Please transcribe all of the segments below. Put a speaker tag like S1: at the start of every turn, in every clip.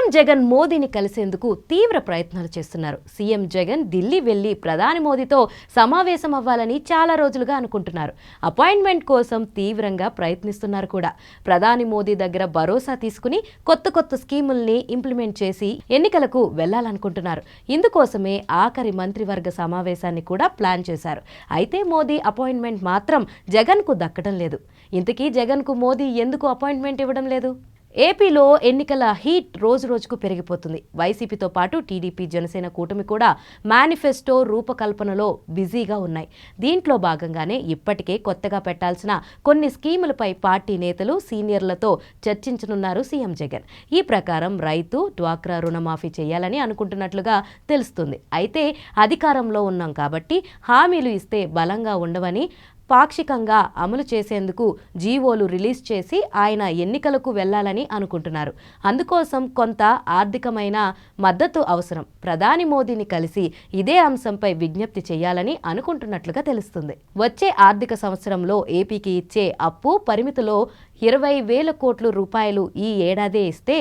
S1: CM Jagan మోదీని కలిసేందుకు తీవ్ర ప్రయత్నాలు చేస్తున్నారు. సీఎం జగన్ ఢిల్లీ వెళ్లి ప్రధాని మోదీతో సమావేశం అవ్వాలని చాలా రోజులుగా అనుకుంటున్నారు. అపాయింట్మెంట్ కోసం తీవ్రంగా ప్రయత్నిస్తున్నారు కూడా. ప్రధాని మోదీ దగ్గర భరోసా తీసుకుని కొత్త స్కీముల్ని ఇంప్లిమెంట్ చేసి ఎన్నికలకు వెళ్లాలనుకుంటున్నారు. ఇందుకోసమే ఆఖరి మంత్రివర్గ సమావేశాన్ని కూడా ప్లాన్ చేశారు. అయితే మోదీ అపాయింట్మెంట్ మాత్రం జగన్ కు దక్కడం లేదు. ఇంతకీ జగన్ కు మోదీ ఎందుకు అపాయింట్మెంట్ ఇవ్వడం లేదు? ఏపీలో ఎన్నికల హీట్ రోజుకు పెరిగిపోతుంది. వైసీపీతో పాటు టీడీపీ, జనసేన కూటమి కూడా మేనిఫెస్టో రూపకల్పనలో బిజీగా ఉన్నాయి. దీంట్లో భాగంగానే ఇప్పటికే కొత్తగా పెట్టాల్సిన కొన్ని స్కీములపై పార్టీ నేతలు, సీనియర్లతో చర్చించనున్నారు సీఎం జగన్. ఈ ప్రకారం రైతు, డ్వాక్రా రుణమాఫీ చేయాలని అనుకుంటున్నట్లుగా తెలుస్తుంది. అయితే అధికారంలో ఉన్నాం కాబట్టి హామీలు ఇస్తే బలంగా ఉండవని, పాక్షికంగా అమలు చేసేందుకు జీవోలు రిలీజ్ చేసి ఆయన ఎన్నికలకు వెళ్లాలని అనుకుంటున్నారు. అందుకోసం కొంత ఆర్థికమైన మద్దతు అవసరం. ప్రధాని మోదీని కలిసి ఇదే అంశంపై విజ్ఞప్తి చేయాలని అనుకుంటున్నట్లుగా తెలుస్తుంది. వచ్చే ఆర్థిక సంవత్సరంలో ఏపీకి ఇచ్చే అప్పు పరిమితిలో 20,000 కోట్ల రూపాయలు ఈ ఏడాదే ఇస్తే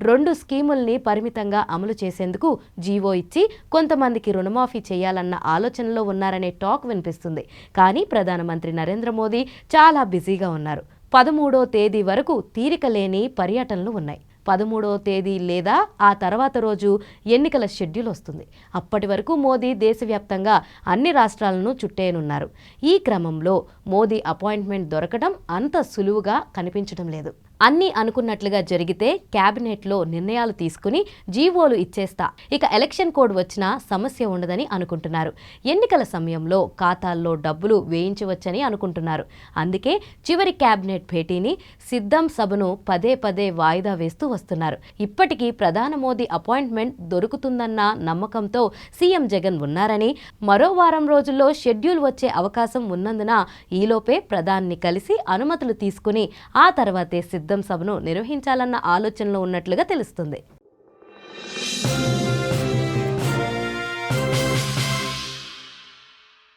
S1: 2 స్కీముల్ని పరిమితంగా అమలు చేసేందుకు జీవో ఇచ్చి కొంతమందికి రుణమాఫీ చేయాలన్న ఆలోచనలో ఉన్నారనే టాక్ వినిపిస్తుంది. కానీ ప్రధానమంత్రి నరేంద్ర మోదీ చాలా బిజీగా ఉన్నారు. 13వ తేదీ వరకు తీరిక లేని పర్యటనలు ఉన్నాయి. 13వ తేదీ లేదా ఆ తర్వాత రోజు ఎన్నికల షెడ్యూల్ వస్తుంది. అప్పటి వరకు మోదీ దేశవ్యాప్తంగా అన్ని రాష్ట్రాలను చుట్టేయనున్నారు. ఈ క్రమంలో మోదీ అపాయింట్మెంట్ దొరకడం అంత సులువుగా కనిపించడం లేదు. అన్నీ అనుకున్నట్లుగా జరిగితే క్యాబినెట్లో నిర్ణయాలు తీసుకుని జీవోలు ఇచ్చేస్తా, ఇక ఎలక్షన్ కోడ్ వచ్చినా సమస్య ఉండదని అనుకుంటున్నారు. ఎన్నికల సమయంలో ఖాతాల్లో డబ్బులు వేయించవచ్చని అనుకుంటున్నారు. అందుకే చివరి క్యాబినెట్ భేటీని, సిద్ధం సభను పదే వాయిదా వేస్తూ వస్తున్నారు. ఇప్పటికీ ప్రధాని మోదీ అపాయింట్మెంట్ దొరుకుతుందన్న నమ్మకంతో సీఎం జగన్ ఉన్నారని, మరో వారం రోజుల్లో షెడ్యూల్ వచ్చే అవకాశం ఉన్నందున ఈలోపే ప్రధాని కలిసి అనుమతులు తీసుకుని ఆ తర్వాతే సిద్ధం సభను నిర్వహించాలన్న ఆలోచనలో ఉన్నట్లుగా తెలుస్తుంది.